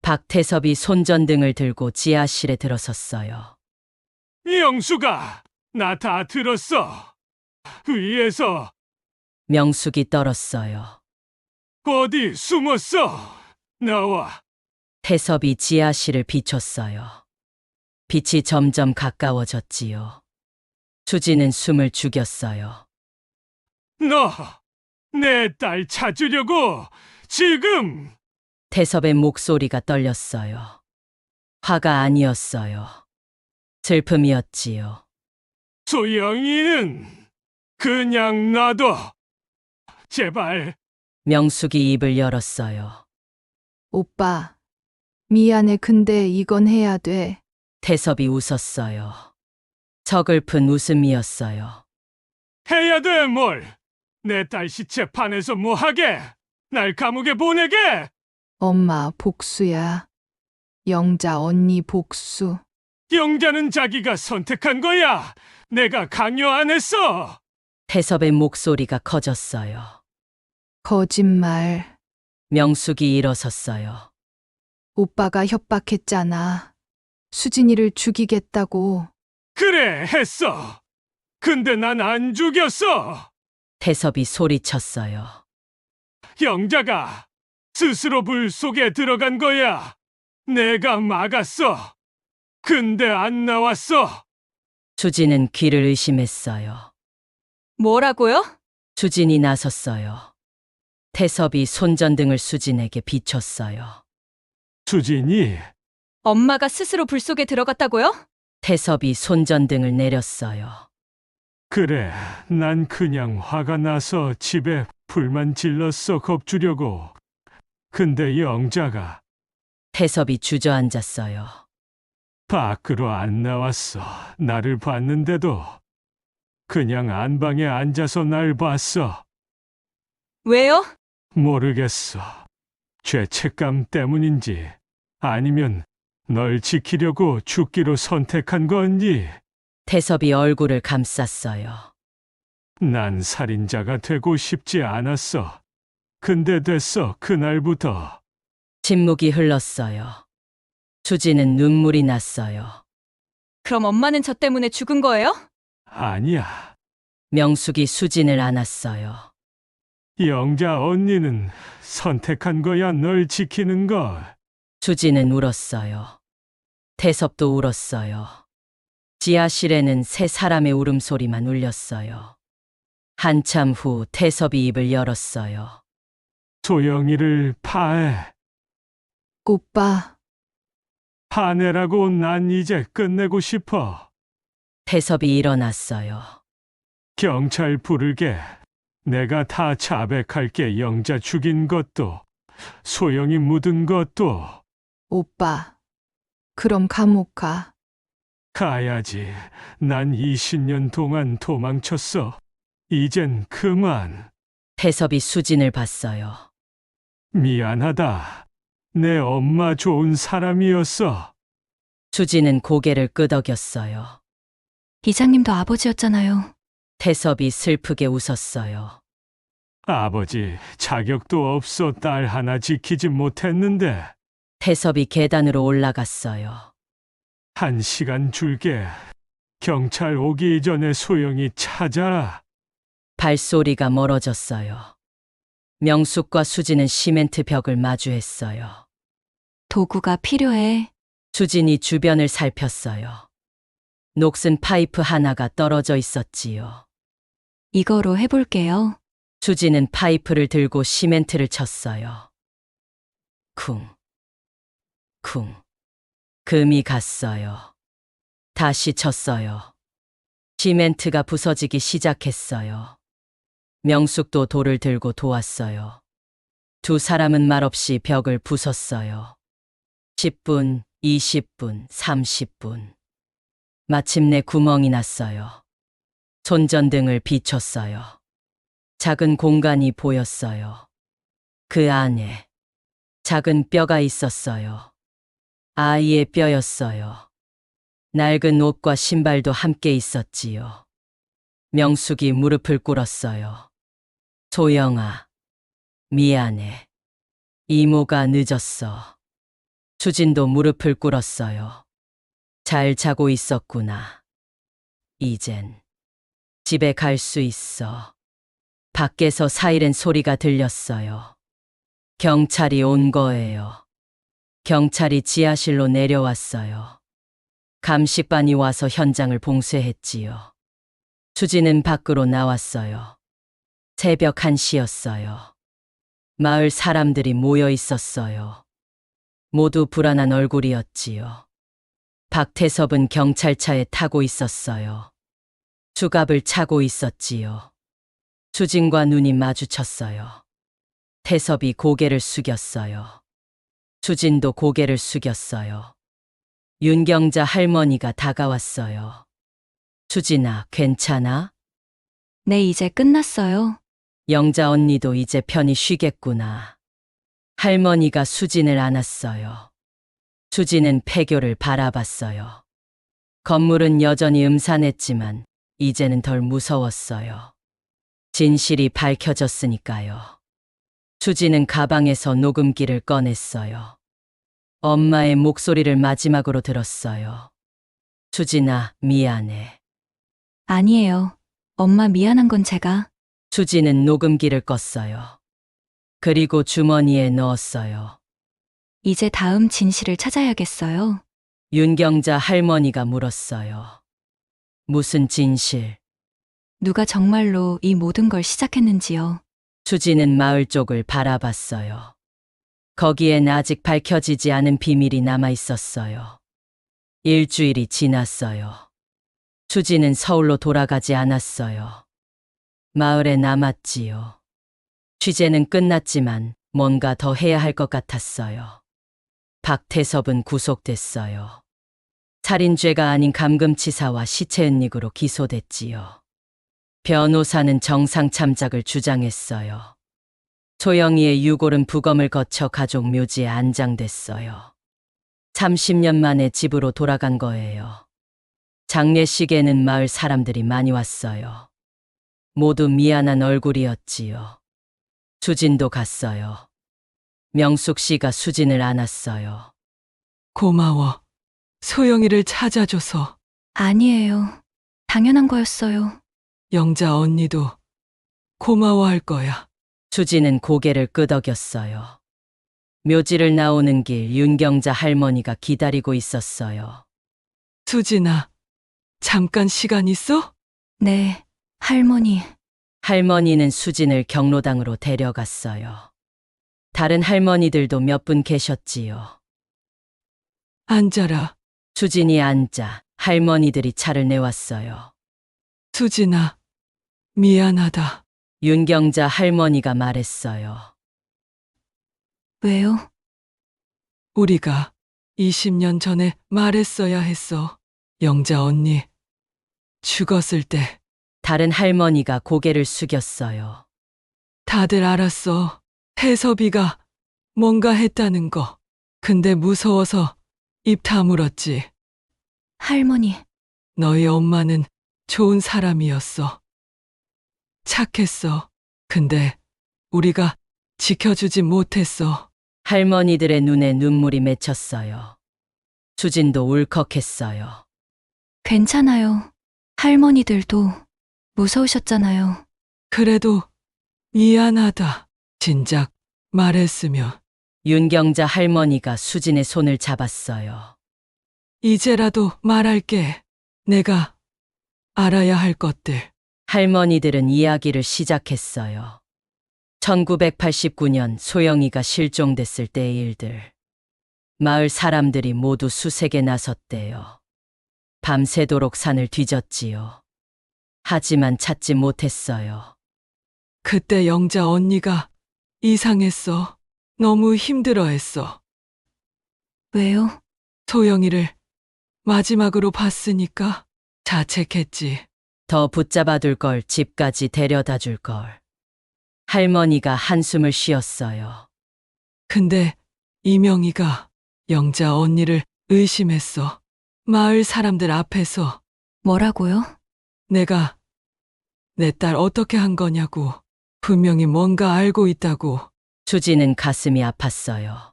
박태섭이 손전등을 들고 지하실에 들어섰어요. 영수가 나 다 들었어. 위에서 명숙이 떨었어요. 어디 숨었어? 나와. 태섭이 지하실을 비췄어요. 빛이 점점 가까워졌지요. 수지는 숨을 죽였어요. 너 내 딸 찾으려고 지금. 태섭의 목소리가 떨렸어요. 화가 아니었어요. 슬픔이었지요. 소영이는 그냥 놔둬. 제발. 명숙이 입을 열었어요. 오빠. 미안해. 근데 이건 해야 돼. 태섭이 웃었어요. 서글픈 웃음이었어요. 해야 돼 뭘. 내 딸 시체 판에서 뭐하게. 날 감옥에 보내게. 엄마 복수야. 영자 언니 복수. 영자는 자기가 선택한 거야. 내가 강요 안 했어. 태섭의 목소리가 커졌어요. 거짓말. 명숙이 일어섰어요. 오빠가 협박했잖아. 수진이를 죽이겠다고. 그래 했어. 근데 난 안 죽였어. 태섭이 소리쳤어요. 영자가 스스로 불 속에 들어간 거야. 내가 막았어. 근데 안 나왔어. 수진은 귀를 의심했어요. 뭐라고요? 수진이 나섰어요. 태섭이 손전등을 수진에게 비췄어요. 수진이 엄마가 스스로 불 속에 들어갔다고요? 태섭이 손전등을 내렸어요. 그래, 난 그냥 화가 나서 집에 불만 질렀어 겁주려고. 근데 영자가 태섭이 주저앉았어요. 밖으로 안 나왔어. 나를 봤는데도 그냥 안방에 앉아서 날 봤어. 왜요? 모르겠어. 죄책감 때문인지 아니면 널 지키려고 죽기로 선택한 건지. 태섭이 얼굴을 감쌌어요. 난 살인자가 되고 싶지 않았어. 근데 됐어, 그날부터. 침묵이 흘렀어요. 수진은 눈물이 났어요. 그럼 엄마는 저 때문에 죽은 거예요? 아니야. 명숙이 수진을 안았어요. 영자 언니는 선택한 거야, 널 지키는 걸. 수진은 울었어요. 태섭도 울었어요. 지하실에는 세 사람의 울음소리만 울렸어요. 한참 후 태섭이 입을 열었어요. 소영이를 파해. 오빠, 파내라고. 난 이제 끝내고 싶어. 태섭이 일어났어요. 경찰 부르게. 내가 다 자백할게. 영자 죽인 것도, 소영이 묻은 것도. 오빠. 그럼 감옥 가. 가야지. 난 20년 동안 도망쳤어. 이젠 그만. 태섭이 수진을 봤어요. 미안하다. 내 엄마 좋은 사람이었어. 수진은 고개를 끄덕였어요. 이장님도 아버지였잖아요. 태섭이 슬프게 웃었어요. 아버지 자격도 없어. 딸 하나 지키지 못했는데. 태섭이 계단으로 올라갔어요. 1시간 줄게. 경찰 오기 전에 소영이 찾아라. 발소리가 멀어졌어요. 명숙과 수진은 시멘트 벽을 마주했어요. 도구가 필요해. 수진이 주변을 살폈어요. 녹슨 파이프 하나가 떨어져 있었지요. 이거로 해볼게요. 수진은 파이프를 들고 시멘트를 쳤어요. 쿵, 쿵. 금이 갔어요. 다시 쳤어요. 시멘트가 부서지기 시작했어요. 명숙도 돌을 들고 도왔어요. 두 사람은 말없이 벽을 부쉈어요. 10분, 20분, 30분. 마침내 구멍이 났어요. 손전등을 비췄어요. 작은 공간이 보였어요. 그 안에 작은 뼈가 있었어요. 아이의 뼈였어요. 낡은 옷과 신발도 함께 있었지요. 명숙이 무릎을 꿇었어요. 소영아, 미안해. 이모가 늦었어. 수진도 무릎을 꿇었어요. 잘 자고 있었구나. 이젠 집에 갈 수 있어. 밖에서 사이렌 소리가 들렸어요. 경찰이 온 거예요. 경찰이 지하실로 내려왔어요. 감식반이 와서 현장을 봉쇄했지요. 수진은 밖으로 나왔어요. 새벽 1시였어요. 마을 사람들이 모여 있었어요. 모두 불안한 얼굴이었지요. 박태섭은 경찰차에 타고 있었어요. 수갑을 차고 있었지요. 수진과 눈이 마주쳤어요. 태섭이 고개를 숙였어요. 수진도 고개를 숙였어요. 윤경자 할머니가 다가왔어요. 수진아, 괜찮아? 네, 이제 끝났어요. 영자 언니도 이제 편히 쉬겠구나. 할머니가 수진을 안았어요. 수진은 폐교를 바라봤어요. 건물은 여전히 음산했지만 이제는 덜 무서웠어요. 진실이 밝혀졌으니까요. 수진은 가방에서 녹음기를 꺼냈어요. 엄마의 목소리를 마지막으로 들었어요. 수진아, 미안해. 아니에요. 엄마 미안한 건 제가. 수진은 녹음기를 껐어요. 그리고 주머니에 넣었어요. 이제 다음 진실을 찾아야겠어요. 윤경자 할머니가 물었어요. 무슨 진실? 누가 정말로 이 모든 걸 시작했는지요. 수지는 마을 쪽을 바라봤어요. 거기엔 아직 밝혀지지 않은 비밀이 남아 있었어요. 일주일이 지났어요. 수지는 서울로 돌아가지 않았어요. 마을에 남았지요. 취재는 끝났지만 뭔가 더 해야 할 것 같았어요. 박태섭은 구속됐어요. 살인죄가 아닌 감금치사와 시체은닉으로 기소됐지요. 변호사는 정상참작을 주장했어요. 소영이의 유골은 부검을 거쳐 가족 묘지에 안장됐어요. 30년 만에 집으로 돌아간 거예요. 장례식에는 마을 사람들이 많이 왔어요. 모두 미안한 얼굴이었지요. 수진도 갔어요. 명숙 씨가 수진을 안았어요. 고마워. 소영이를 찾아줘서. 아니에요. 당연한 거였어요. 영자 언니도 고마워할 거야. 수진은 고개를 끄덕였어요. 묘지를 나오는 길 윤경자 할머니가 기다리고 있었어요. 수진아, 잠깐 시간 있어? 네, 할머니. 할머니는 수진을 경로당으로 데려갔어요. 다른 할머니들도 몇 분 계셨지요. 앉아라. 수진이 앉자 할머니들이 차를 내왔어요. 수진아, 미안하다. 윤경자 할머니가 말했어요. 왜요? 우리가 20년 전에 말했어야 했어. 영자 언니 죽었을 때 다른 할머니가 고개를 숙였어요. 다들 알았어. 혜섭이가 뭔가 했다는 거. 근데 무서워서 입 다물었지. 할머니, 너희 엄마는 좋은 사람이었어. 착했어. 근데 우리가 지켜주지 못했어. 할머니들의 눈에 눈물이 맺혔어요. 수진도 울컥했어요. 괜찮아요. 할머니들도 무서우셨잖아요. 그래도 미안하다. 진작 말했으면. 윤경자 할머니가 수진의 손을 잡았어요. 이제라도 말할게. 내가 알아야 할 것들. 할머니들은 이야기를 시작했어요. 1989년 소영이가 실종됐을 때의 일들. 마을 사람들이 모두 수색에 나섰대요. 밤새도록 산을 뒤졌지요. 하지만 찾지 못했어요. 그때 영자 언니가 이상했어. 너무 힘들어했어. 왜요? 소영이를 마지막으로 봤으니까 자책했지. 더 붙잡아둘 걸, 집까지 데려다 줄 걸. 할머니가 한숨을 쉬었어요. 근데 이명희가 영자 언니를 의심했어. 마을 사람들 앞에서. 뭐라고요? 내가 내 딸 어떻게 한 거냐고. 분명히 뭔가 알고 있다고. 수지는 가슴이 아팠어요.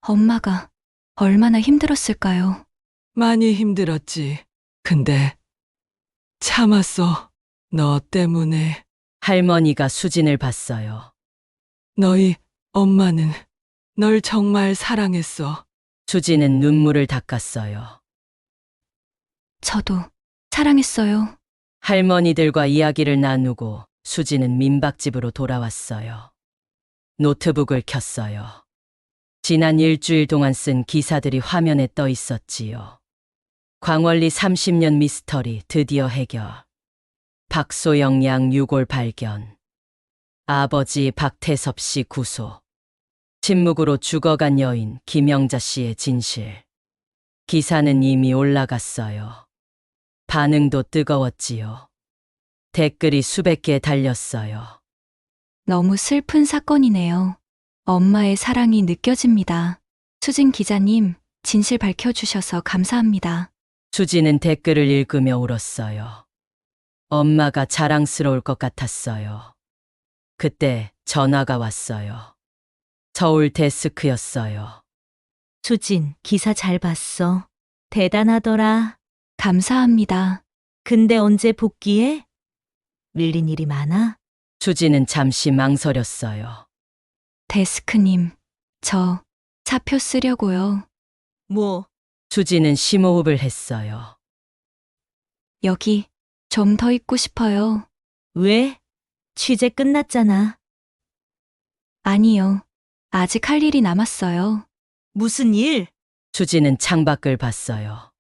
엄마가 얼마나 힘들었을까요? 많이 힘들었지. 근데 참았어. 너 때문에. 할머니가 수진을 봤어요. 너희 엄마는 널 정말 사랑했어. 수지는 눈물을 닦았어요. 저도 사랑했어요. 할머니들과 이야기를 나누고 수지는 민박집으로 돌아왔어요. 노트북을 켰어요. 지난 일주일 동안 쓴 기사들이 화면에 떠 있었지요. 광원리 30년 미스터리 드디어 해결. 박소영 양 유골 발견. 아버지 박태섭 씨 구속. 침묵으로 죽어간 여인 김영자 씨의 진실. 기사는 이미 올라갔어요. 반응도 뜨거웠지요. 댓글이 수백 개 달렸어요. 너무 슬픈 사건이네요. 엄마의 사랑이 느껴집니다. 수진 기자님, 진실 밝혀주셔서 감사합니다. 수지는 댓글을 읽으며 울었어요. 엄마가 자랑스러울 것 같았어요. 그때 전화가 왔어요. 서울 데스크였어요. 수진, 기사 잘 봤어. 대단하더라. 감사합니다. 근데 언제 복귀해? 밀린 일이 많아? 수지는 잠시 망설였어요. 데스크님, 저 사표 쓰려고요. 뭐, 수지는 심호흡을 했어요. 여기 좀 더 있고 싶어요. 왜? 취재 끝났잖아. 아니요. 아직 할 일이 남았어요. 무슨 일? 수지는 창밖을 봤어요.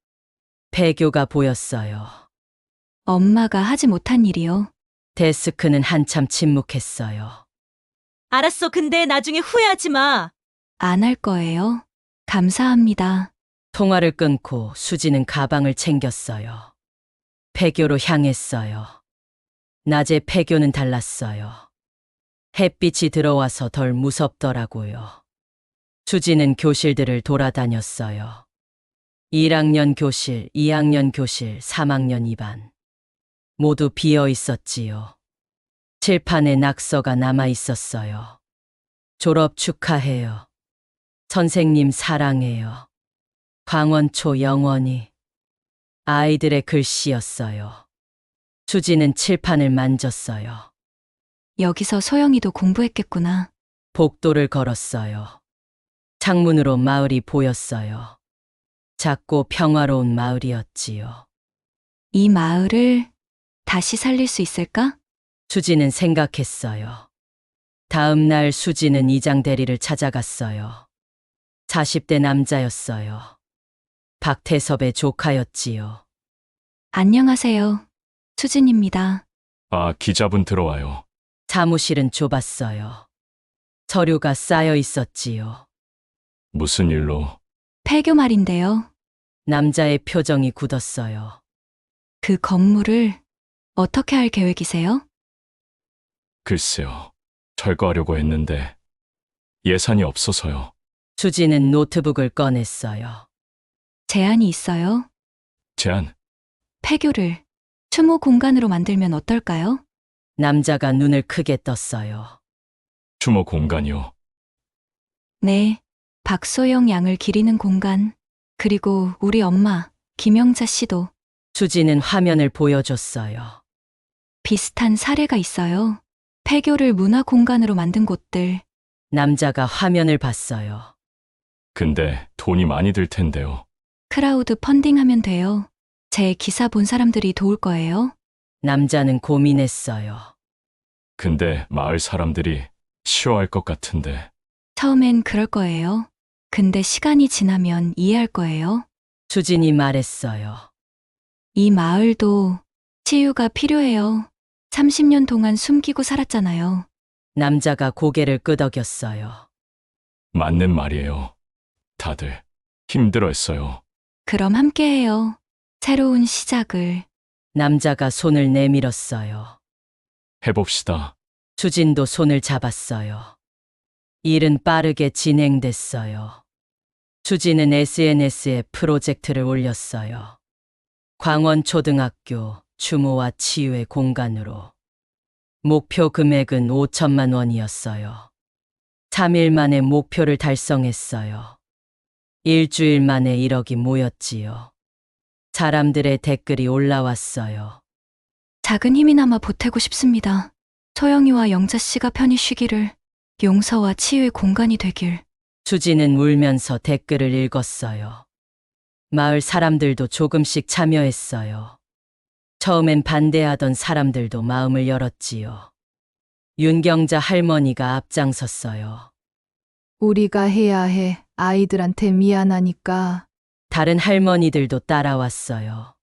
폐교가 보였어요. 엄마가 하지 못한 일이요. 데스크는 한참 침묵했어요. 알았어. 근데 나중에 후회하지 마. 안 할 거예요. 감사합니다. 통화를 끊고 수지는 가방을 챙겼어요. 폐교로 향했어요. 낮에 폐교는 달랐어요. 햇빛이 들어와서 덜 무섭더라고요. 수지는 교실들을 돌아다녔어요. 1학년 교실, 2학년 교실, 3학년 2반. 모두 비어 있었지요. 칠판에 낙서가 남아 있었어요. 졸업 축하해요. 선생님 사랑해요. 광원초 영원히. 아이들의 글씨였어요. 수지는 칠판을 만졌어요. 여기서 소영이도 공부했겠구나. 복도를 걸었어요. 창문으로 마을이 보였어요. 작고 평화로운 마을이었지요. 이 마을을 다시 살릴 수 있을까? 수지는 생각했어요. 다음 날 수지는 이장 대리를 찾아갔어요. 40대 남자였어요. 박태섭의 조카였지요. 안녕하세요. 수진입니다. 아, 기자분 들어와요. 사무실은 좁았어요. 서류가 쌓여 있었지요. 무슨 일로? 폐교 말인데요. 남자의 표정이 굳었어요. 그 건물을 어떻게 할 계획이세요? 글쎄요. 철거하려고 했는데 예산이 없어서요. 수지는 노트북을 꺼냈어요. 제안이 있어요. 제안. 폐교를 추모 공간으로 만들면 어떨까요? 남자가 눈을 크게 떴어요. 추모 공간이요. 네. 박소영 양을 기리는 공간. 그리고 우리 엄마, 김영자 씨도 수지는 화면을 보여줬어요. 비슷한 사례가 있어요. 폐교를 문화 공간으로 만든 곳들. 남자가 화면을 봤어요. 근데 돈이 많이 들 텐데요. 크라우드 펀딩하면 돼요. 제 기사 본 사람들이 도울 거예요. 남자는 고민했어요. 근데 마을 사람들이 싫어할 것 같은데. 처음엔 그럴 거예요. 근데 시간이 지나면 이해할 거예요. 수진이 말했어요. 이 마을도 치유가 필요해요. 30년 동안 숨기고 살았잖아요. 남자가 고개를 끄덕였어요. 맞는 말이에요. 다들 힘들어했어요. 그럼 함께해요. 새로운 시작을. 남자가 손을 내밀었어요. 해봅시다. 수진도 손을 잡았어요. 일은 빠르게 진행됐어요. 수진은 SNS에 프로젝트를 올렸어요. 광원초등학교 추모와 치유의 공간으로. 목표 금액은 5천만 원이었어요. 3일 만에 목표를 달성했어요. 일주일 만에 1억이 모였지요. 사람들의 댓글이 올라왔어요. 작은 힘이나마 보태고 싶습니다. 소영이와 영자 씨가 편히 쉬기를. 용서와 치유의 공간이 되길. 수지는 울면서 댓글을 읽었어요. 마을 사람들도 조금씩 참여했어요. 처음엔 반대하던 사람들도 마음을 열었지요. 윤경자 할머니가 앞장섰어요. 우리가 해야 해. 아이들한테 미안하니까. 다른 할머니들도 따라왔어요.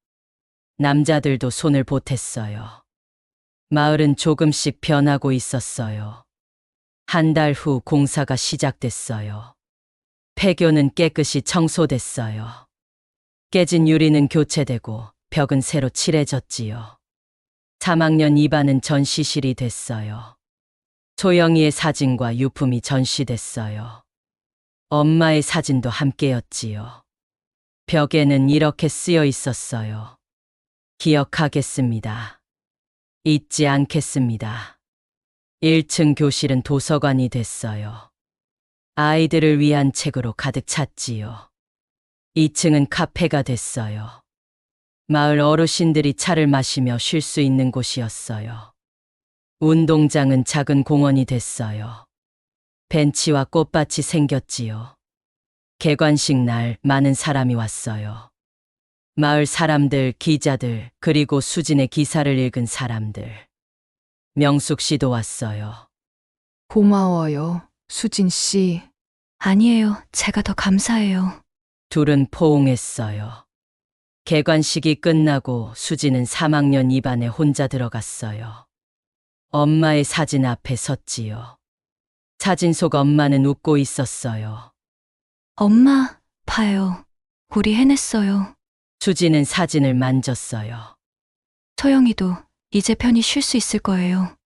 남자들도 손을 보탰어요. 마을은 조금씩 변하고 있었어요. 한 달 후 공사가 시작됐어요. 폐교는 깨끗이 청소됐어요. 깨진 유리는 교체되고 벽은 새로 칠해졌지요. 3학년 2반은 전시실이 됐어요. 소영이의 사진과 유품이 전시됐어요. 엄마의 사진도 함께였지요. 벽에는 이렇게 쓰여 있었어요. 기억하겠습니다. 잊지 않겠습니다. 1층 교실은 도서관이 됐어요. 아이들을 위한 책으로 가득 찼지요. 2층은 카페가 됐어요. 마을 어르신들이 차를 마시며 쉴 수 있는 곳이었어요. 운동장은 작은 공원이 됐어요. 벤치와 꽃밭이 생겼지요. 개관식 날 많은 사람이 왔어요. 마을 사람들, 기자들, 그리고 수진의 기사를 읽은 사람들. 명숙 씨도 왔어요. 고마워요, 수진 씨. 아니에요. 제가 더 감사해요. 둘은 포옹했어요. 개관식이 끝나고 수진은 3학년 2반에 혼자 들어갔어요. 엄마의 사진 앞에 섰지요. 사진 속 엄마는 웃고 있었어요. 엄마, 봐요. 우리 해냈어요. 수진은 사진을 만졌어요. 소영이도 이제 편히 쉴 수 있을 거예요.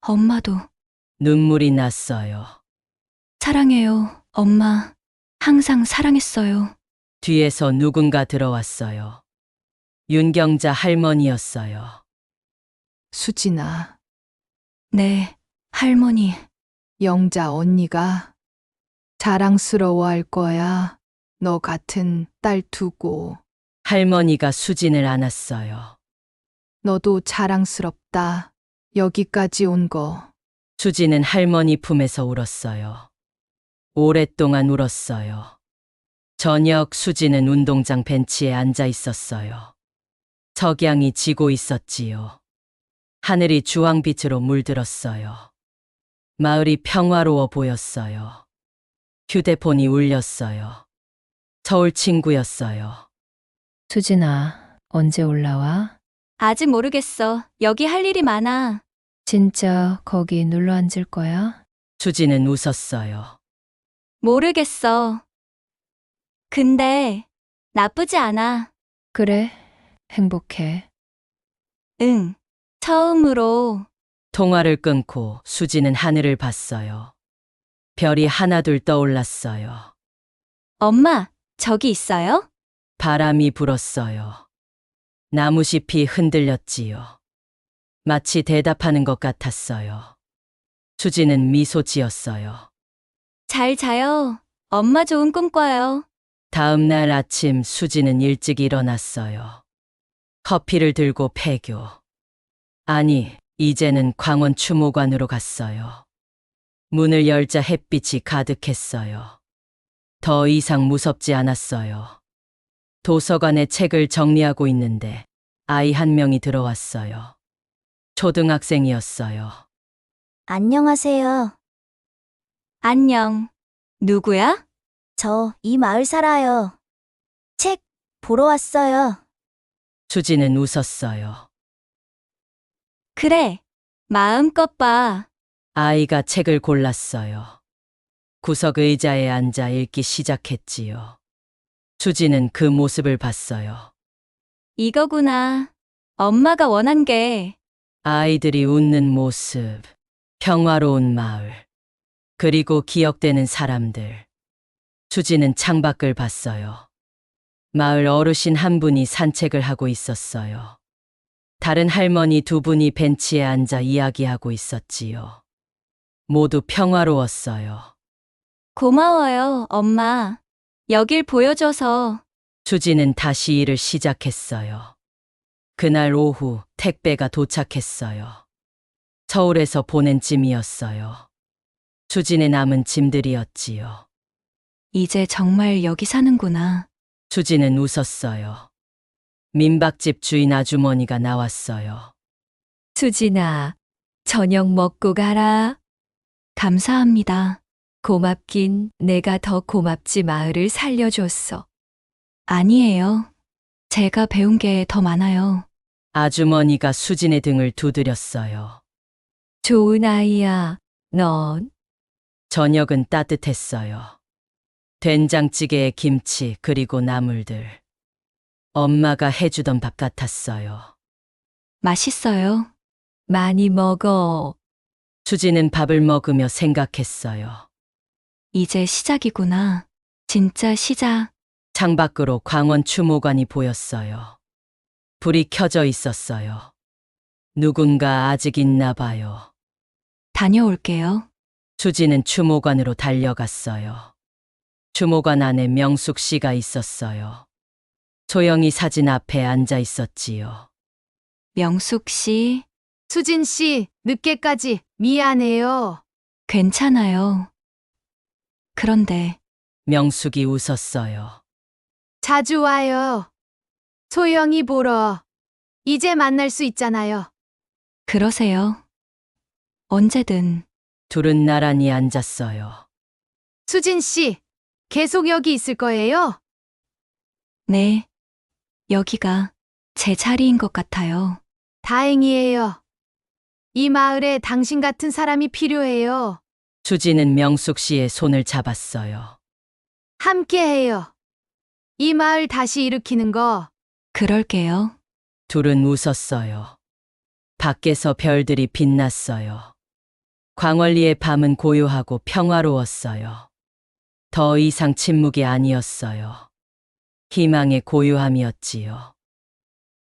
엄마도 눈물이 났어요. 사랑해요, 엄마. 항상 사랑했어요. 뒤에서 누군가 들어왔어요. 윤경자 할머니였어요. 수진아, 네, 할머니. 영자 언니가 자랑스러워할 거야. 너 같은 딸 두고. 할머니가 수진을 안았어요. 너도 자랑스럽다. 여기까지 온 거. 수진은 할머니 품에서 울었어요. 오랫동안 울었어요. 저녁 수진은 운동장 벤치에 앉아 있었어요. 석양이 지고 있었지요. 하늘이 주황빛으로 물들었어요. 마을이 평화로워 보였어요. 휴대폰이 울렸어요. 서울 친구였어요. 수진아, 언제 올라와? 아직 모르겠어. 여기 할 일이 많아. 진짜 거기 눌러 앉을 거야? 수진은 웃었어요. 모르겠어. 근데 나쁘지 않아. 그래, 행복해. 응. 처음으로. 통화를 끊고 수진은 하늘을 봤어요. 별이 하나둘 떠올랐어요. 엄마, 저기 있어요? 바람이 불었어요. 나무잎이 흔들렸지요. 마치 대답하는 것 같았어요. 수진은 미소 지었어요. 잘 자요. 엄마 좋은 꿈 꿔요. 다음 날 아침 수진은 일찍 일어났어요. 커피를 들고 폐교. 아니, 이제는 광원 추모관으로 갔어요. 문을 열자 햇빛이 가득했어요. 더 이상 무섭지 않았어요. 도서관에 책을 정리하고 있는데 아이 한 명이 들어왔어요. 초등학생이었어요. 안녕하세요. 안녕. 누구야? 저 이 마을 살아요. 책 보러 왔어요. 수진은 웃었어요. 그래. 마음껏 봐. 아이가 책을 골랐어요. 구석 의자에 앉아 읽기 시작했지요. 수진은 그 모습을 봤어요. 이거구나. 엄마가 원한 게. 아이들이 웃는 모습, 평화로운 마을, 그리고 기억되는 사람들. 수진은 창밖을 봤어요. 마을 어르신 한 분이 산책을 하고 있었어요. 다른 할머니 두 분이 벤치에 앉아 이야기하고 있었지요. 모두 평화로웠어요. 고마워요, 엄마. 여길 보여줘서. 수진은 다시 일을 시작했어요. 그날 오후 택배가 도착했어요. 서울에서 보낸 짐이었어요. 수진의 남은 짐들이었지요. 이제 정말 여기 사는구나. 수진은 웃었어요. 민박집 주인 아주머니가 나왔어요. 수진아, 저녁 먹고 가라. 감사합니다. 고맙긴 내가 더 고맙지 마을을 살려줬어. 아니에요. 제가 배운 게 더 많아요. 아주머니가 수진의 등을 두드렸어요. 좋은 아이야, 넌. 저녁은 따뜻했어요. 된장찌개에 김치 그리고 나물들. 엄마가 해주던 밥 같았어요. 맛있어요. 많이 먹어. 수진은 밥을 먹으며 생각했어요. 이제 시작이구나. 진짜 시작. 창밖으로 광원 추모관이 보였어요. 불이 켜져 있었어요. 누군가 아직 있나 봐요. 다녀올게요. 수진은 추모관으로 달려갔어요. 추모관 안에 명숙 씨가 있었어요. 소영이 사진 앞에 앉아 있었지요. 명숙 씨, 수진 씨, 늦게까지 미안해요. 괜찮아요. 그런데 명숙이 웃었어요. 자주 와요. 소영이 보러. 이제 만날 수 있잖아요. 그러세요. 언제든. 둘은 나란히 앉았어요. 수진 씨, 계속 여기 있을 거예요? 네. 여기가 제 자리인 것 같아요. 다행이에요. 이 마을에 당신 같은 사람이 필요해요. 수지는 명숙 씨의 손을 잡았어요. 함께해요. 이 마을 다시 일으키는 거. 그럴게요. 둘은 웃었어요. 밖에서 별들이 빛났어요. 광원리의 밤은 고요하고 평화로웠어요. 더 이상 침묵이 아니었어요. 희망의 고요함이었지요.